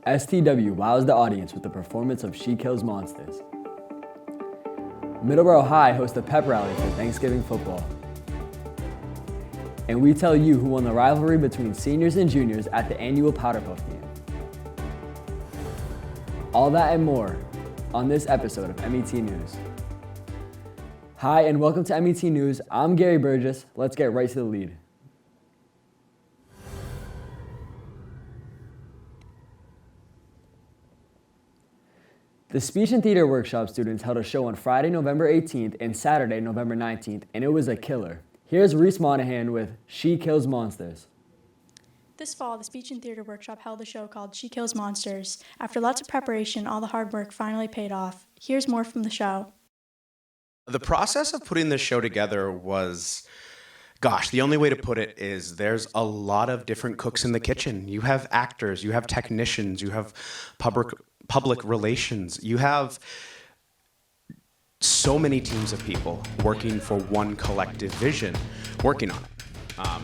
STW wows the audience with the performance of She Kills Monsters. Middleborough High hosts a pep rally for Thanksgiving football. And we tell you who won the rivalry between seniors and juniors at the annual Powderpuff game. All that and more on this episode of MET News. Hi, and welcome to MET News. I'm Gary Burgess. Let's get right to the lead. The Speech and Theater Workshop students held a show on Friday, November 18th and Saturday, November 19th, and it was a killer. Here's Reese Monahan with She Kills Monsters. This fall, the Speech and Theater Workshop held a show called She Kills Monsters. After lots of preparation, all the hard work finally paid off. Here's more from the show. The process of putting this show together was, the only way to put it is there's a lot of different cooks in the kitchen. You have actors, you have technicians, you have public relations, you have so many teams of people working for one collective vision, working on it.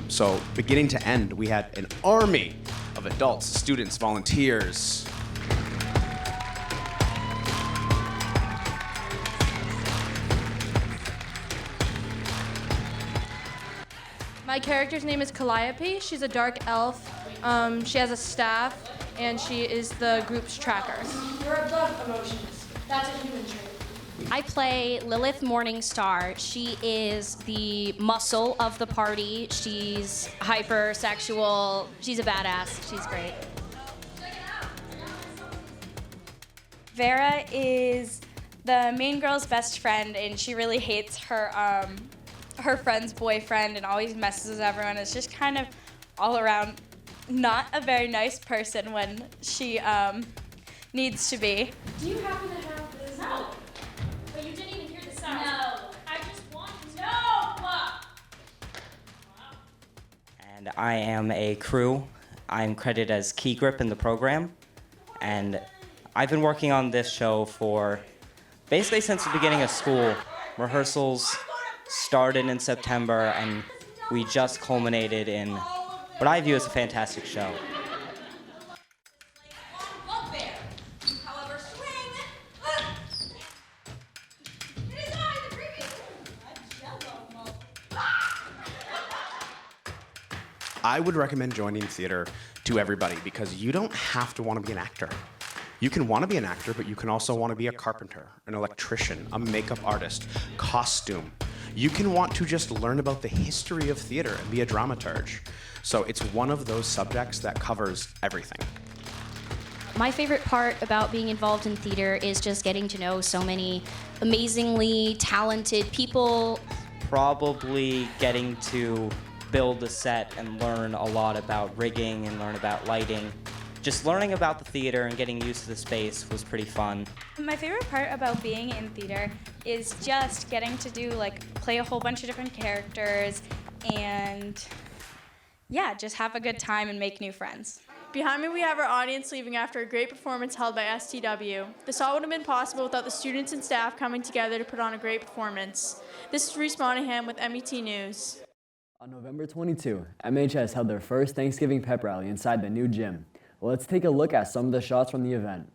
So beginning to end, we had an army of adults, students, volunteers. My character's name is Calliope. She's a dark elf. She has a staff, and she is the group's tracker. You're above emotions. That's a human trait. I play Lilith Morningstar. She is the muscle of the party. She's hypersexual. She's a badass. She's great. Vera is the main girl's best friend, and she really hates her friend's boyfriend and always messes with everyone. It's just kind of all around not a very nice person when she needs to be. Do you happen to have this? No. But you didn't even hear the sound. No. I just want to. No! And I am a crew. I'm credited as Key Grip in the program. And I've been working on this show for basically since the beginning of school. Rehearsals started in September, and we just culminated in what I view as a fantastic show. I would recommend joining theater to everybody because you don't have to want to be an actor. You can want to be an actor, but you can also want to be a carpenter, an electrician, a makeup artist, costume. You can want to just learn about the history of theater and be a dramaturge. So it's one of those subjects that covers everything. My favorite part about being involved in theater is just getting to know so many amazingly talented people. Probably getting to build a set and learn a lot about rigging and learn about lighting. Just learning about the theater and getting used to the space was pretty fun. My favorite part about being in theater is just getting to play a whole bunch of different characters and just have a good time and make new friends. Behind me, we have our audience leaving after a great performance held by STW. This all would have been possible without the students and staff coming together to put on a great performance. This is Reese Monahan with MET News. On November 22, MHS held their first Thanksgiving pep rally inside the new gym. Let's take a look at some of the shots from the event.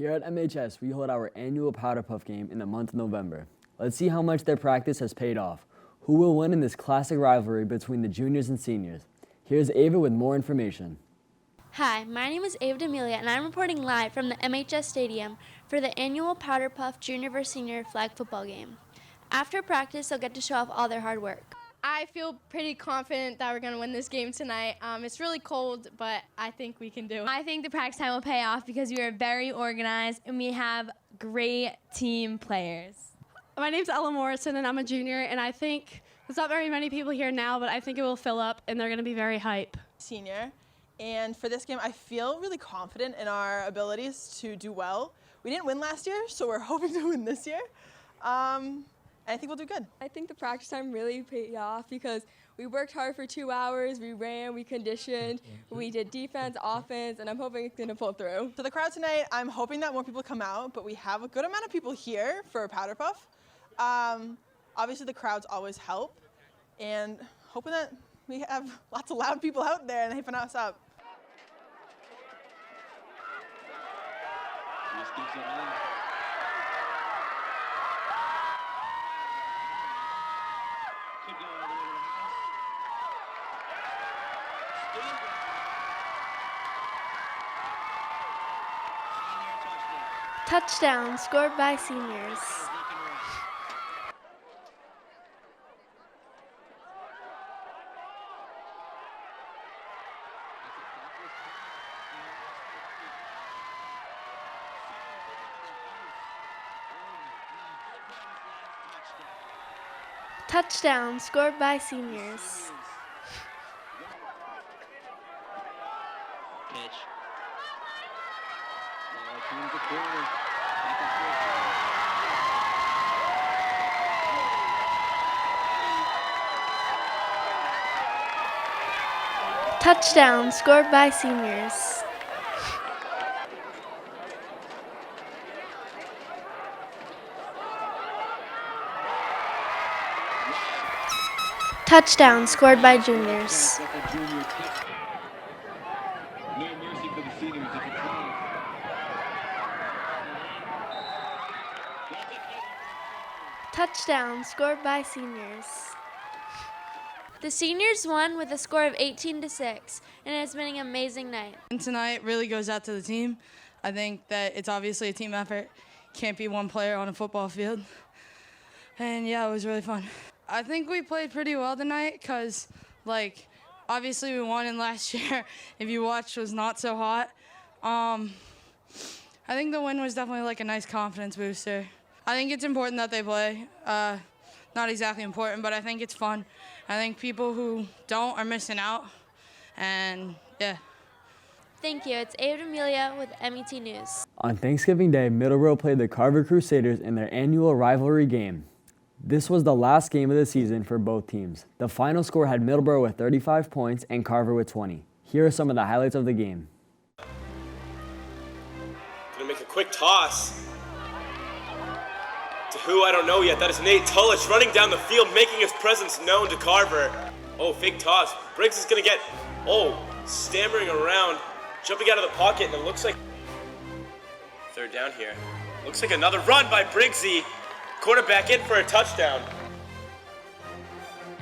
Here at MHS, we hold our annual Powderpuff game in the month of November. Let's see how much their practice has paid off. Who will win in this classic rivalry between the juniors and seniors? Here's Ava with more information. Hi, my name is Ava D'Amelia, and I'm reporting live from the MHS Stadium for the annual Powderpuff Junior vs. Senior flag football game. After practice, they'll get to show off all their hard work. I feel pretty confident that we're going to win this game tonight. It's really cold, but I think we can do it. I think the practice time will pay off because we are very organized and we have great team players. My name's Ella Morrison, and I'm a junior, and I think there's not very many people here now, but I think it will fill up, and they're going to be very hype. Senior, and for this game, I feel really confident in our abilities to do well. We didn't win last year, so we're hoping to win this year. I think we'll do good. I think the practice time really paid off because we worked hard for 2 hours, we ran, we conditioned, we did defense, offense, and I'm hoping it's going to pull through. For the crowd tonight, I'm hoping that more people come out, but we have a good amount of people here for Powderpuff. Obviously the crowds always help, and hoping that we have lots of loud people out there and hyping us up. Touchdown scored by seniors. Touchdown scored by seniors. Touchdown scored by seniors. Touchdown scored by juniors. Touchdown scored by seniors. The seniors won with a score of 18-6, and it's been an amazing night. And tonight really goes out to the team. I think that it's obviously a team effort. Can't be one player on a football field. And yeah, it was really fun. I think we played pretty well tonight because, like, obviously we won in last year. If you watched, was not so hot. I think the win was definitely like a nice confidence booster. I think it's important that they play. Not exactly important, but I think it's fun. I think people who don't are missing out, and yeah. Thank you. It's Ava D'Amelia with MET News. On Thanksgiving Day, Middleborough played the Carver Crusaders in their annual rivalry game. This was the last game of the season for both teams. The final score had Middleborough with 35 points and Carver with 20. Here are some of the highlights of the game. Gonna make a quick toss. To who, I don't know yet. That is Nate Tullich running down the field, making his presence known to Carver. Oh, fake toss. Briggs is gonna get, stammering around, jumping out of the pocket, and it looks like third down here. Looks like another run by Briggsy. Quarterback in for a touchdown.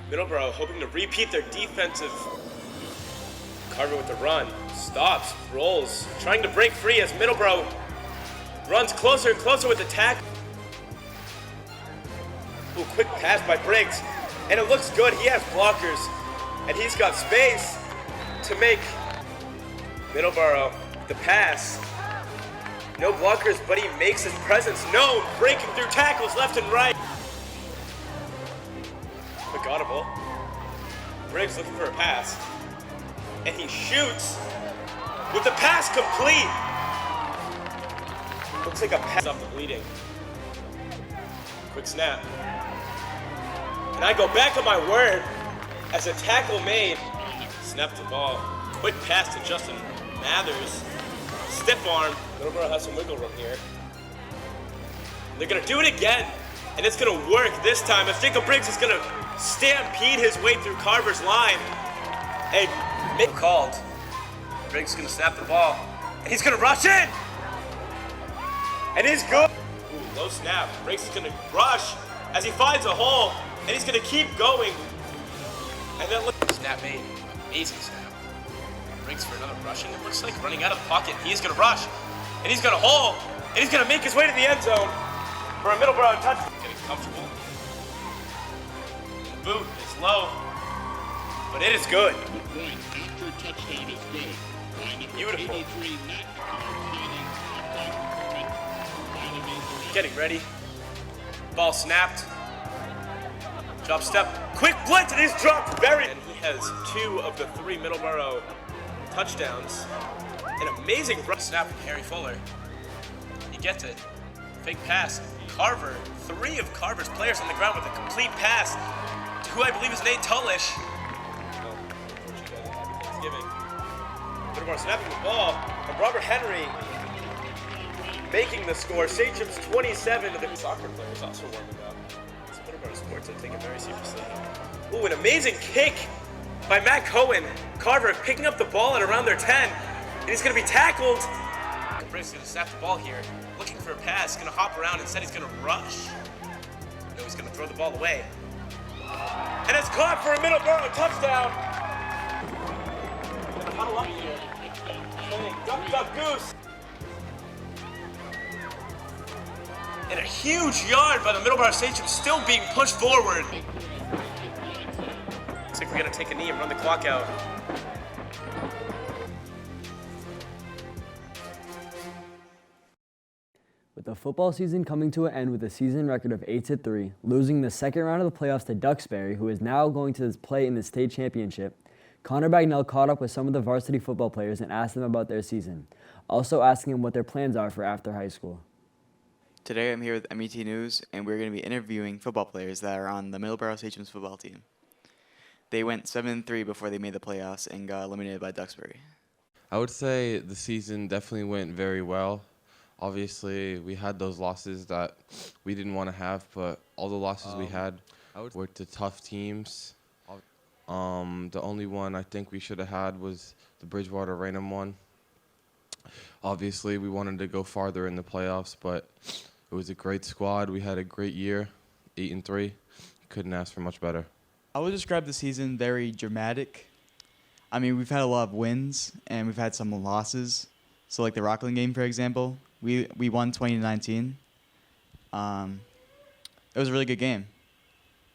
Middleborough hoping to repeat their defensive. Carver with the run. Stops, rolls, trying to break free as Middleborough runs closer and closer with the tackle. Ooh, quick pass by Briggs, and it looks good. He has blockers, and he's got space to make Middleborough the pass. No blockers, but he makes his presence known, breaking through tackles left and right. Quick audible. Briggs looking for a pass, and he shoots with the pass complete. Looks like a pass off the bleeding. Quick snap. And I go back on my word as a tackle made. Snap the ball. Quick pass to Justin Mathers. Stiff arm. Middleborough has some wiggle room here. They're gonna do it again, and it's gonna work this time as Jacob Briggs is gonna stampede his way through Carver's line. And Mick called. Briggs is gonna snap the ball, and he's gonna rush in. And he's good. Ooh, low snap. Briggs is going to rush as he finds a hole, and he's going to keep going. And then look. Snap made. Amazing snap. Briggs for another rushing. It looks like running out of the pocket. He is going to rush, and he's going to hole, and he's going to make his way to the end zone for a Middleborough touchdown. Getting comfortable. The boot is low, but it is good. Beautiful. Getting ready. Ball snapped. Drop step. Quick blitz, and he's dropped very. And he has 2 of the 3 Middleborough touchdowns. An amazing snap from Harry Fuller. He gets it. Fake pass. Carver. 3 of Carver's players on the ground with a complete pass to who I believe is Nate Tullish. Thanksgiving. Middleborough snapping the ball, and Robert Henry making the score. Sachem's 27 to the soccer players also warming up. It's Middleborough sports I take it very seriously. Ooh, an amazing kick by Matt Cohen. Carver picking up the ball at around their 10, and he's going to be tackled. Briggs is going to snap the ball here, looking for a pass, going to hop around. Instead, he's going to rush. No, he's going to throw the ball away. And it's caught for a Middleborough touchdown. Huddle up here. Duck, duck, goose. And a huge yard by the Middleborough Sachem, still being pushed forward. Looks like we're going to take a knee and run the clock out. With the football season coming to an end with a season record of 8-3, losing the second round of the playoffs to Duxbury, who is now going to play in the state championship, Connor Bagnell caught up with some of the varsity football players and asked them about their season, also asking them what their plans are for after high school. Today I'm here with MET News, and we're going to be interviewing football players that are on the Middleborough Sachem's football team. They went 7-3 before they made the playoffs and got eliminated by Duxbury. I would say the season definitely went very well. Obviously, we had those losses that we didn't want to have, but all the losses we had were to tough teams. The only one I think we should have had was the Bridgewater Raynham one. Obviously, we wanted to go farther in the playoffs, but it was a great squad. We had a great year, 8-3. Couldn't ask for much better. I would describe the season very dramatic. I mean, we've had a lot of wins, and we've had some losses. So, like the Rockland game, for example, we won 20-19. It was a really good game.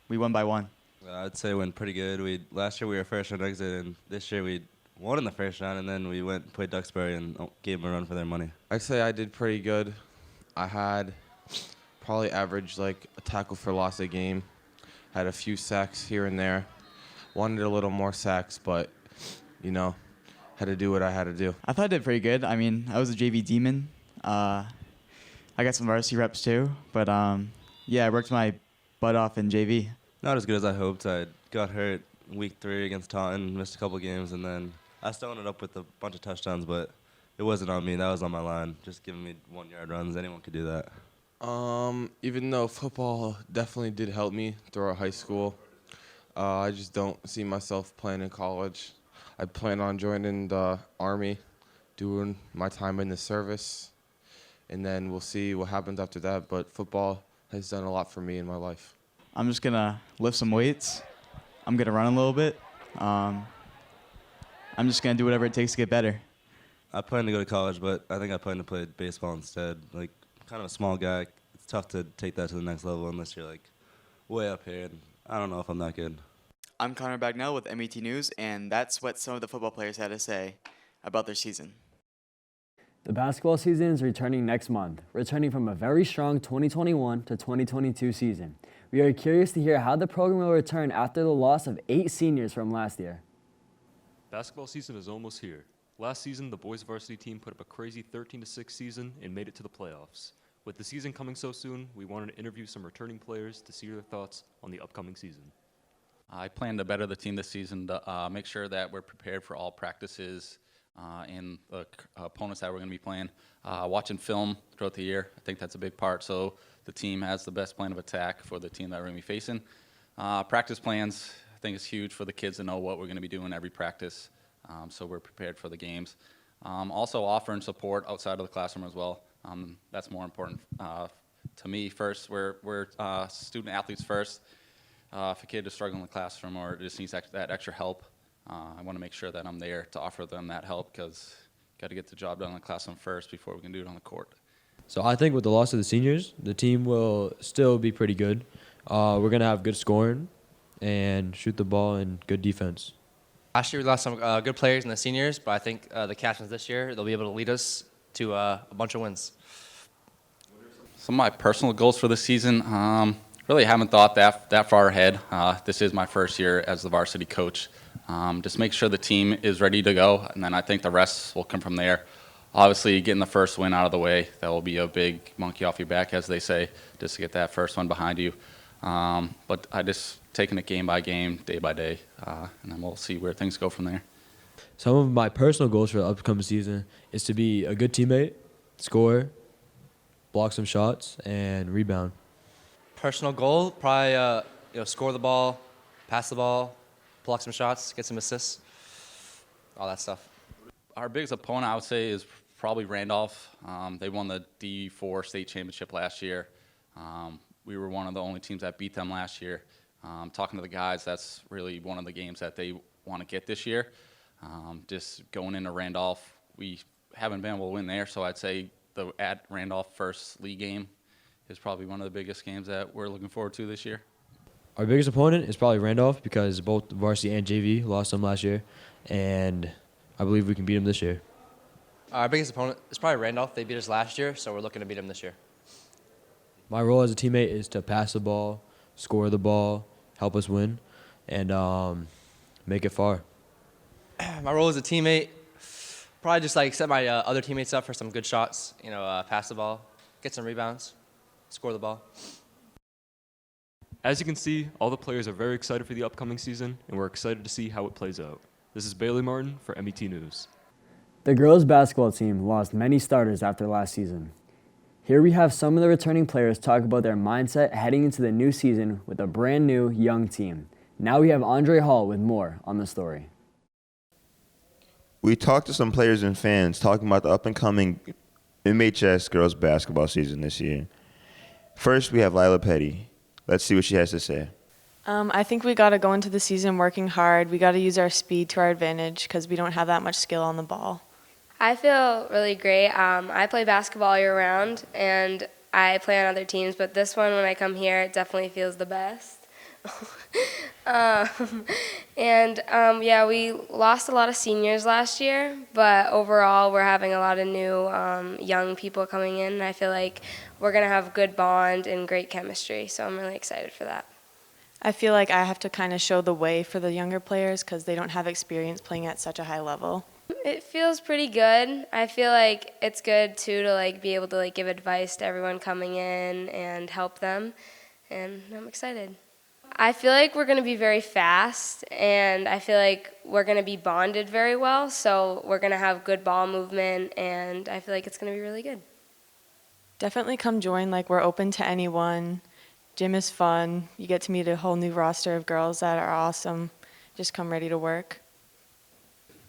We won by 1. I'd say it went pretty good. Last year we were first round exit, and this year we won in the first round, and then we went and played Duxbury and gave them a run for their money. I'd say I did pretty good. I had probably averaged like a tackle for loss a game. Had a few sacks here and there. Wanted a little more sacks, but, you know, had to do what I had to do. I thought I did pretty good. I mean, I was a JV demon. I got some varsity reps too, but yeah, I worked my butt off in JV. Not as good as I hoped. I got hurt week 3 against Taunton, missed a couple games, and then I still ended up with a bunch of touchdowns, but it wasn't on me. That was on my line, just giving me 1-yard runs. Anyone could do that. Even though football definitely did help me throughout high school, I just don't see myself playing in college. I plan on joining the Army, doing my time in the service, and then we'll see what happens after that. But football has done a lot for me in my life. I'm just going to lift some weights. I'm going to run a little bit. I'm just going to do whatever it takes to get better. I plan to go to college, but I think I plan to play baseball instead. Like, kind of a small guy. It's tough to take that to the next level unless you're, like, way up here. And I don't know if I'm that good. I'm Connor Bagnell with MET News, and that's what some of the football players had to say about their season. The basketball season is returning next month, returning from a very strong 2021 to 2022 season. We are curious to hear how the program will return after the loss of 8 seniors from last year. Basketball season is almost here. Last season, the boys varsity team put up a crazy 13-6 season and made it to the playoffs. With the season coming so soon, we wanted to interview some returning players to see their thoughts on the upcoming season. I plan to better the team this season to make sure that we're prepared for all practices and the opponents that we're going to be playing. Watching film throughout the year, I think that's a big part, so the team has the best plan of attack for the team that we're going to be facing. Practice plans, I think it's huge for the kids to know what we're going to be doing every practice, so we're prepared for the games. Also offering support outside of the classroom as well. That's more important to me first. We're student athletes first. If a kid is struggling in the classroom or just needs that extra help, I want to make sure that I'm there to offer them that help because got to get the job done in the classroom first before we can do it on the court. So I think with the loss of the seniors, the team will still be pretty good. We're going to have good scoring and shoot the ball and good defense. Last year we lost some good players in the seniors, but I think the captains this year, they'll be able to lead us to a bunch of wins. Some of my personal goals for this season, really haven't thought that far ahead. This is my first year as the varsity coach. Just make sure the team is ready to go, and then I think the rest will come from there. Obviously, getting the first win out of the way, that will be a big monkey off your back, as they say, just to get that first one behind you. But I just taking it game by game, day by day, and then we'll see where things go from there. Some of my personal goals for the upcoming season is to be a good teammate, score, block some shots, and rebound. Personal goal, probably score the ball, pass the ball, block some shots, get some assists, all that stuff. Our biggest opponent, I would say, is probably Randolph. They won the D4 state championship last year. We were one of the only teams that beat them last year. Talking to the guys, that's really one of the games that they want to get this year. Just going into Randolph, we haven't been able to win there, so I'd say the at Randolph first league game is probably one of the biggest games that we're looking forward to this year. Our biggest opponent is probably Randolph because both varsity and JV lost them last year, and I believe we can beat them this year. Our biggest opponent is probably Randolph. They beat us last year, so we're looking to beat them this year. My role as a teammate is to pass the ball, score the ball, help us win, and make it far. My role as a teammate, probably just like set my other teammates up for some good shots. Pass the ball, get some rebounds, score the ball. As you can see, all the players are very excited for the upcoming season, and we're excited to see how it plays out. This is Bailey Martin for MET News. The girls' basketball team lost many starters after last season. Here we have some of the returning players talk about their mindset heading into the new season with a brand new young team. Now we have Andre Hall with more on the story. We talked to some players and fans talking about the up-and-coming MHS girls basketball season this year. First, we have Lila Petty. Let's see what she has to say. I think we got to go into the season working hard. We got to use our speed to our advantage because we don't have that much skill on the ball. I feel really great. I play basketball year-round, and I play on other teams, but this one, when I come here, it definitely feels the best. We lost a lot of seniors last year, but overall, we're having a lot of new young people coming in, and I feel like we're going to have a good bond and great chemistry, so I'm really excited for that. I feel like I have to kind of show the way for the younger players because they don't have experience playing at such a high level. It feels pretty good. I feel like it's good too to be able to give advice to everyone coming in and help them, and I'm excited. I feel like we're going to be very fast, and I feel like we're going to be bonded very well, so we're going to have good ball movement, and I feel like it's going to be really good. Definitely come join. We're open to anyone. Gym is fun. You get to meet a whole new roster of girls that are awesome. Just come ready to work.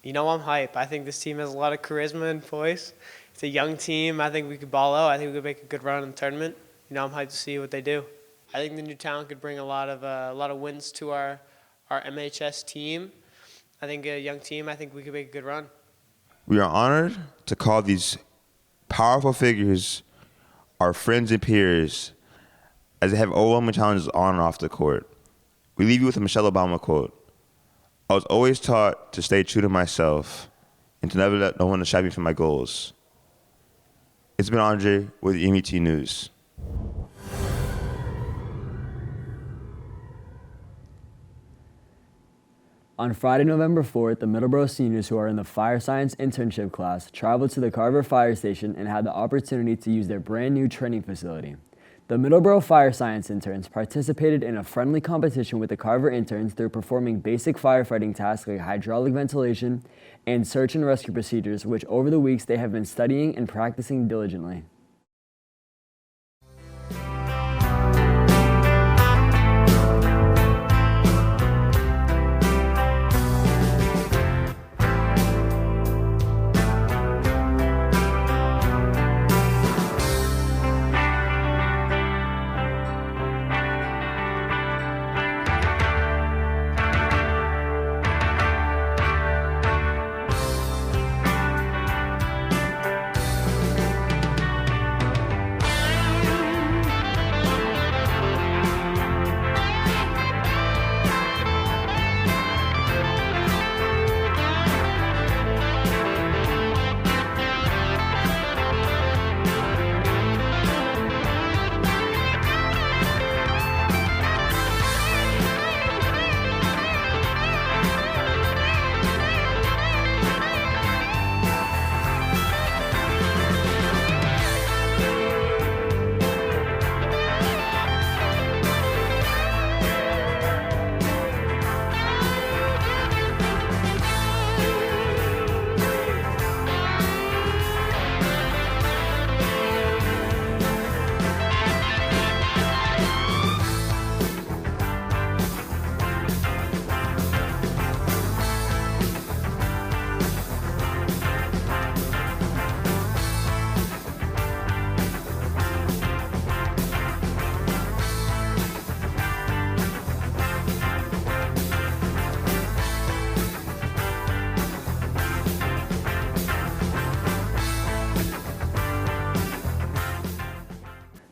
I'm hype. I think this team has a lot of charisma and poise. It's a young team. I think we could ball out. I think we could make a good run in the tournament. I'm hyped to see what they do. I think the new talent could bring a lot of wins to our MHS team. I think a young team. I think we could make a good run. We are honored to call these powerful figures our friends and peers as they have overwhelming challenges on and off the court. We leave you with a Michelle Obama quote. I was always taught to stay true to myself and to never let no one distract me from my goals. It's been Andre with MET News. On Friday, November 4th, the Middleborough seniors who are in the Fire Science internship class traveled to the Carver Fire Station and had the opportunity to use their brand new training facility. The Middleborough Fire Science interns participated in a friendly competition with the Carver interns through performing basic firefighting tasks like hydraulic ventilation and search and rescue procedures, which over the weeks they have been studying and practicing diligently.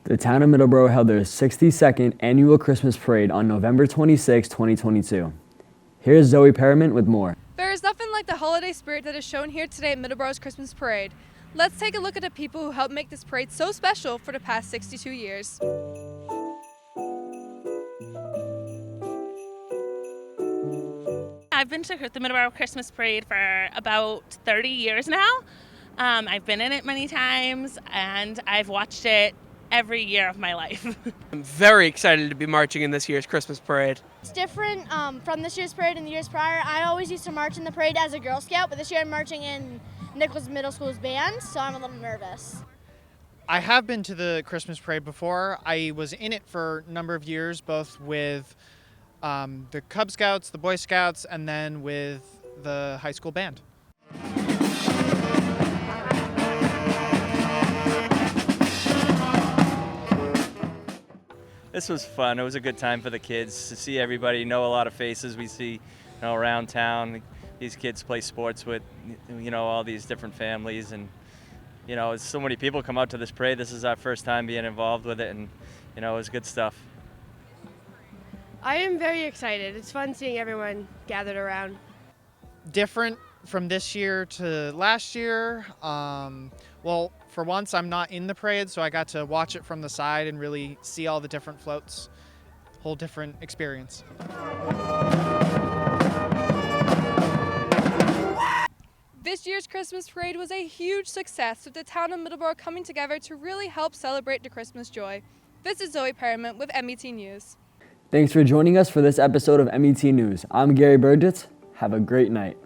The town of Middleborough held their 62nd annual Christmas parade on November 26, 2022. Here's Zoe Perriman with more. There is nothing like the holiday spirit that is shown here today at Middleborough's Christmas parade. Let's take a look at the people who helped make this parade so special for the past 62 years. I've been to the Middleborough Christmas Parade for about 30 years now. I've been in it many times, and I've watched it every year of my life. I'm very excited to be marching in this year's Christmas Parade. It's different from this year's parade and the years prior. I always used to march in the parade as a Girl Scout, but this year I'm marching in Nichols Middle School's band, so I'm a little nervous. I have been to the Christmas Parade before. I was in it for a number of years, both with the Cub Scouts, the Boy Scouts, and then with the high school band. This was fun. It was a good time for the kids to see everybody, know a lot of faces we see around town. These kids play sports with all these different families, and so many people come out to this parade. This is our first time being involved with it, and it was good stuff. I am very excited. It's fun seeing everyone gathered around. Different from this year to last year. Well, for once, I'm not in the parade, so I got to watch it from the side and really see all the different floats. Whole different experience. This year's Christmas parade was a huge success, with the town of Middleborough coming together to really help celebrate the Christmas joy. This is Zoe Perriman with MET News. Thanks for joining us for this episode of MET News. I'm Gary Burgess. Have a great night.